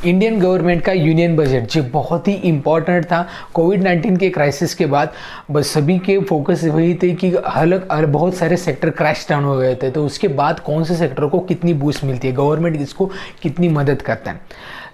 Indian government का union budget जो बहुत ही इम्पॉर्टेंट था कोविड-19 के क्राइसिस के बाद। बस सभी के फोकस वही थे कि बहुत सारे सेक्टर क्रैश डाउन हो गए थे, तो उसके बाद कौन से सेक्टर को कितनी बूस्ट मिलती है, गवर्नमेंट इसको कितनी मदद करता है।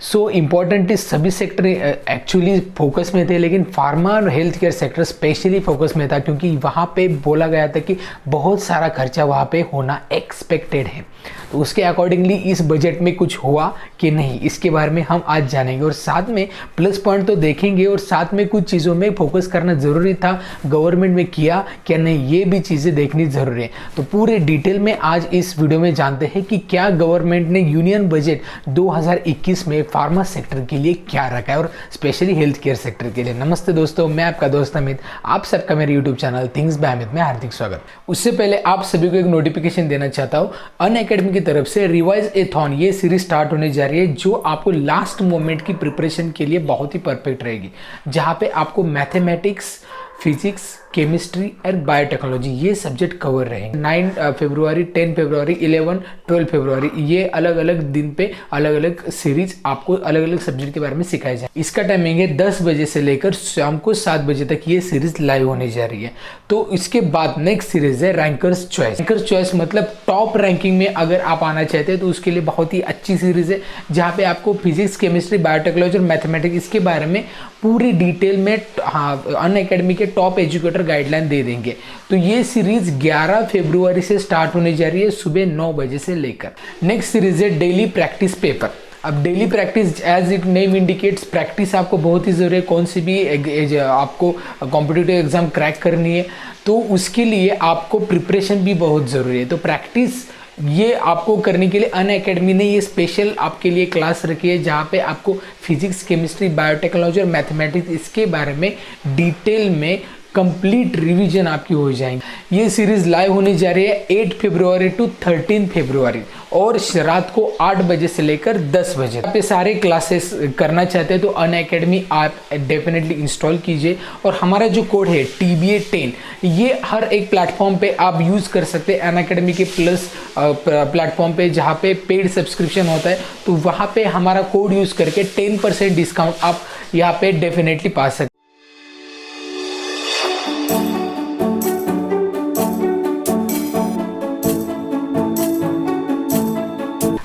सो इम्पॉर्टेंट सभी सेक्टर एक्चुअली फोकस में थे, लेकिन फार्मा और health care sector specially focus में था क्योंकि वहाँ पे बोला गया था कि बहुत सारा खर्चा वहाँ पे होना एक्सपेक्टेड है। तो उसके अकॉर्डिंगली इस बजट में कुछ हुआ कि नहीं, इसके बारे में हम आज जानेंगे और साथ में प्लस पॉइंट तो देखेंगे और साथ में कुछ चीज़ों में फोकस करना ज़रूरी था, गवर्नमेंट में किया क्या नहीं, ये भी चीज़ें देखनी ज़रूरी है। तो पूरे डिटेल में आज इस वीडियो में जानते हैं कि क्या गवर्नमेंट ने यूनियन बजट 2021 में फार्मा सेक्टर के लिए क्या रखा है और स्पेशली हेल्थ केयर सेक्टर के लिए। नमस्ते दोस्तों, मैं आपका दोस्त अमित, आप सबका मेरे YouTube channel things by Amit में हार्दिक स्वागत। उससे पहले आप सभी को एक नोटिफिकेशन देना चाहता हूँ, अनअकैडमी की तरफ से रिवाइज एथॉन ये सीरीज स्टार्ट होने जा रही है, जो आपको लास्ट मोमेंट की प्रिपरेशन के लिए बहुत ही परफेक्ट रहेगी, जहाँ पे आपको मैथमेटिक्स, फिजिक्स, केमिस्ट्री और बायोटेक्नोलॉजी ये सब्जेक्ट कवर रहेंगे। 9 फरवरी, 10 फरवरी, 11, 12 फरवरी ये अलग अलग दिन पे अलग अलग सीरीज आपको अलग अलग सब्जेक्ट के बारे में सिखाया जाए। इसका टाइमिंग है 10 बजे से लेकर शाम को 7 बजे तक ये सीरीज लाइव होने जा रही है। तो इसके बाद नेक्स्ट सीरीज है रैंकर्स चॉइस। रैंकर्स चॉइस मतलब टॉप रैंकिंग में अगर आप आना चाहते हैं तो उसके लिए बहुत ही अच्छी सीरीज है, जहाँ पे आपको फिजिक्स, केमिस्ट्री, बायोटेक्नोलॉजी और मैथमेटिक्स इसके बारे में पूरी डिटेल में अनअकैडमी के टॉप एजुकेटर गाइडलाइन दे देंगे। तो ये सीरीज 11 फरवरी से स्टार्ट होने जा रही है सुबह 9 बजे से लेकर। नेक्स्ट सीरीज है डेली प्रैक्टिस पेपर। अब daily practice as it name indicates, practice आपको बहुत ही ज़रूरी है। कौन सी भी आपको कॉम्पिटिटिव एग्जाम क्रैक करनी है तो उसके लिए आपको प्रिपरेशन भी बहुत ज़रूरी है। तो प्रैक्टिस ये आपको करने के लिए अनअकैडमी ने ये स्पेशल आपके लिए क्लास रखी है, जहाँ पे आपको फिजिक्स, केमिस्ट्री, बायोटेक्नोलॉजी और मैथमेटिक्स इसके बारे में डिटेल में कंप्लीट रिवीजन आपकी हो जाएंगी। ये सीरीज लाइव होने जा रही है 8 फरवरी टू 13 फरवरी और रात को 8 बजे से लेकर 10 बजे। आप ये सारे क्लासेस करना चाहते हैं तो अनअकैडमी आप डेफिनेटली इंस्टॉल कीजिए और हमारा जो कोड है TBA10 ये हर एक प्लेटफॉर्म पे आप यूज़ कर सकते हैं। अनअकैडमी के प्लस प्लेटफॉर्म पे जहाँ पे पेड सब्सक्रिप्शन होता है तो वहाँ पे हमारा कोड यूज़ करके 10% डिस्काउंट आप यहाँ पे डेफिनेटली पा सकते हैं।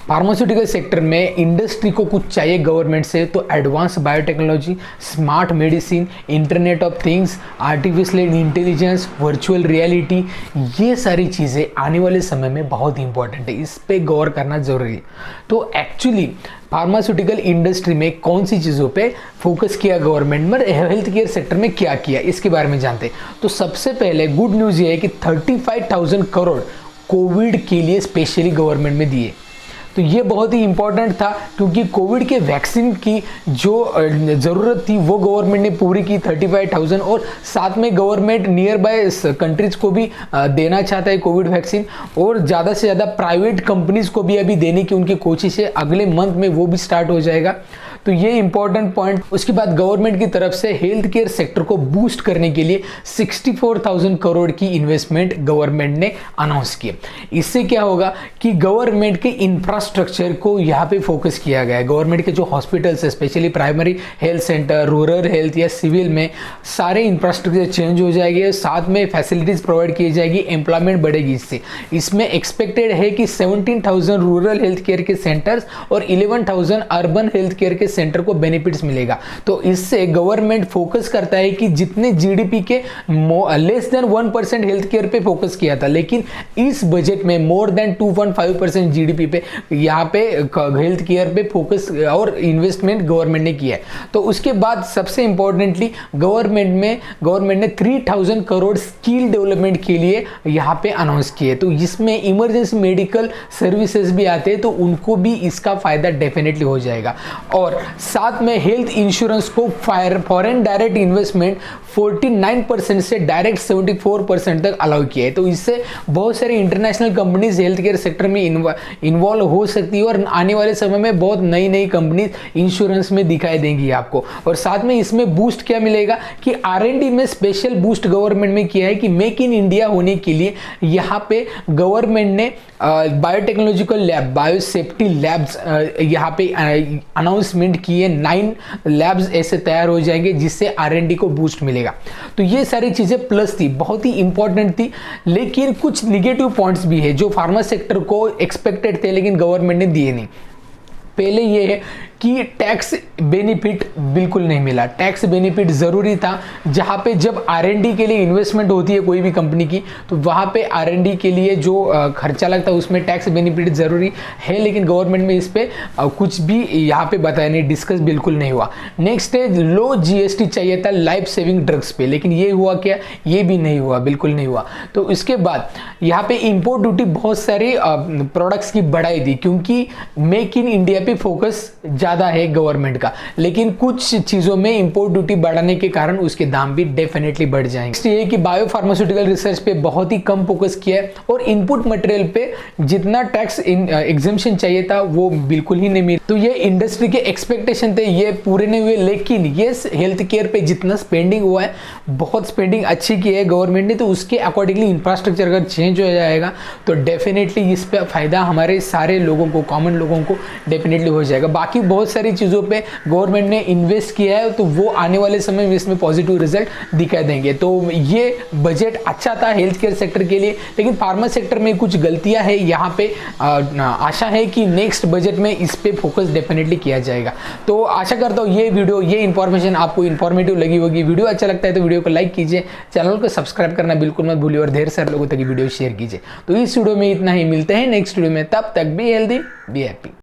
फार्मास्यूटिकल सेक्टर में इंडस्ट्री को कुछ चाहिए गवर्नमेंट से, तो advance biotechnology, smart medicine, internet of things, artificial intelligence, virtual reality, ये सारी चीज़ें आने वाले समय में बहुत इंपॉर्टेंट है, इस पे गौर करना जरूरी है। तो एक्चुअली फार्मास्यूटिकल इंडस्ट्री में कौन सी चीज़ों पे फोकस किया गवर्नमेंट में, हेल्थ केयर सेक्टर में क्या किया, इसके बारे में जानते हैं। तो सबसे पहले गुड न्यूज़ ये है कि 35,000 करोड़ कोविड के लिए स्पेशली गवर्नमेंट में दिए। तो ये बहुत ही इंपॉर्टेंट था क्योंकि कोविड के वैक्सीन की जो ज़रूरत थी वो गवर्नमेंट ने पूरी की 35,000, और साथ में गवर्नमेंट नियर बाय कंट्रीज़ को भी देना चाहता है कोविड वैक्सीन, और ज़्यादा से ज़्यादा प्राइवेट कंपनीज़ को भी अभी देने की उनकी कोशिश है, अगले मंथ में वो भी स्टार्ट हो जाएगा। तो ये इंपॉर्टेंट पॉइंट। उसके बाद गवर्नमेंट की तरफ से हेल्थ केयर सेक्टर को बूस्ट करने के लिए 64,000 करोड़ की इन्वेस्टमेंट गवर्नमेंट ने अनाउंस किया। इससे क्या होगा कि गवर्नमेंट के इंफ्रास्ट्रक्चर को यहाँ पे फोकस किया गया है। गवर्नमेंट के जो हॉस्पिटल्स है, specially primary health centre, rural health या सिविल में सारे इंफ्रास्ट्रक्चर चेंज हो जाएंगे, साथ में फैसिलिटीज प्रोवाइड की जाएगी, एम्प्लॉयमेंट बढ़ेगी। इससे इसमें एक्सपेक्टेड है कि 17,000 रूरल हेल्थ केयर के सेंटर्स और 11,000 अर्बन हेल्थ केयर के सेंटर को बेनिफिट्स मिलेगा। तो इससे गवर्नमेंट फोकस करता है कि जितने जीडीपी के लेस देन 1% हेल्थ केयर पे फोकस किया था, लेकिन इस बजट में मोर देन 2.5% जीडीपी पे यहाँ पे हेल्थ केयर पे फोकस और इन्वेस्टमेंट गवर्नमेंट ने किया है। तो उसके बाद सबसे इंपॉर्टेंटली गवर्नमेंट ने 3,000 करोड़ स्किल डेवलपमेंट के लिए यहाँ पे अनाउंस किए। तो इसमें इमरजेंसी मेडिकल सर्विसेज भी आते हैं तो उनको भी इसका फायदा डेफिनेटली हो जाएगा। और साथ में हेल्थ इंश्योरेंस को फॉरेन डायरेक्ट इन्वेस्टमेंट 49% से डायरेक्ट 74% तक अलाउ किया है। तो इससे बहुत सारी international companies health care sector में इन्वॉल्व हो सकती है और आने वाले समय में बहुत नई नई कंपनीज इंश्योरेंस में दिखाई देंगी आपको। और साथ में इसमें बूस्ट क्या मिलेगा कि R&D में स्पेशल बूस्ट गवर्नमेंट में किया है कि मेक इन इंडिया होने के लिए यहाँ पे गवर्नमेंट ने बायोटेक्नोलॉजिकल लैब, बायोसेफ्टी लैब्स यहाँ पे अनाउंसमेंट इम्प्लीमेंट किए 9 लैब्स ऐसे तैयार हो जाएंगे जिससे R&D को बूस्ट मिलेगा। तो ये सारी चीज़ें प्लस थी, बहुत ही इंपॉर्टेंट थी। लेकिन कुछ निगेटिव पॉइंट्स भी है जो फार्मा सेक्टर को एक्सपेक्टेड थे लेकिन गवर्नमेंट ने दिए नहीं। पहले ये है कि टैक्स बेनिफिट बिल्कुल नहीं मिला। टैक्स बेनिफिट ज़रूरी था, जहाँ पे जब R&D के लिए इन्वेस्टमेंट होती है कोई भी कंपनी की, तो वहाँ पे R&D के लिए जो खर्चा लगता है उसमें टैक्स बेनिफिट ज़रूरी है, लेकिन गवर्नमेंट में इस पर कुछ भी यहाँ पे बताया नहीं, डिस्कस बिल्कुल नहीं हुआ। नेक्स्ट है लो GST चाहिए था लाइफ सेविंग ड्रग्स पे, लेकिन ये हुआ क्या? ये भी नहीं हुआ, बिल्कुल नहीं हुआ। तो इसके बाद यहाँ पे इम्पोर्ट ड्यूटी बहुत सारे प्रोडक्ट्स की बढ़ाई दी, क्योंकि मेक इन इंडिया पे फोकस ज़्यादा है गवर्नमेंट का, लेकिन कुछ चीज़ों में इंपोर्ट ड्यूटी बढ़ाने के कारण उसके दाम भी डेफिनेटली बढ़ जाएंगे। ये कि बायो फार्मास्यूटिकल रिसर्च पे बहुत ही कम फोकस किया है और इनपुट मटेरियल पे जितना टैक्स एग्जेम्पशन चाहिए था वो बिल्कुल ही नहीं मिला। तो ये इंडस्ट्री के एक्सपेक्टेशन थे, ये पूरे नहीं हुए। लेकिन ये हेल्थ केयर पे जितना स्पेंडिंग हुआ है, बहुत स्पेंडिंग अच्छी की है गवर्नमेंट ने, तो उसके अकॉर्डिंगली इंफ्रास्ट्रक्चर अगर चेंज हो जाएगा तो डेफिनेटली इस पर फायदा हमारे सारे लोगों को, कॉमन लोगों को डेफिनेटली हो जाएगा। बाकी बहुत सारी चीज़ों पे गवर्नमेंट ने इन्वेस्ट किया है, तो वो आने वाले समय में इसमें पॉजिटिव रिजल्ट दिखा देंगे। तो ये बजट अच्छा था हेल्थ केयर सेक्टर के लिए, लेकिन फार्मा सेक्टर में कुछ गलतियां हैं। यहाँ पे आशा है कि नेक्स्ट बजट में इस पे फोकस डेफिनेटली किया जाएगा। तो आशा करता हूँ ये वीडियो, ये इन्फॉर्मेशन आपको इन्फॉर्मेटिव लगी होगी। वीडियो अच्छा लगता है तो वीडियो को लाइक कीजिए, चैनल को सब्सक्राइब करना बिल्कुल मत भूलिए और ढेर सारे लोगों तक वीडियो शेयर कीजिए। तो इस वीडियो में इतना ही, मिलते हैं नेक्स्ट वीडियो में, तब तक बी हेल्दी बी हैप्पी।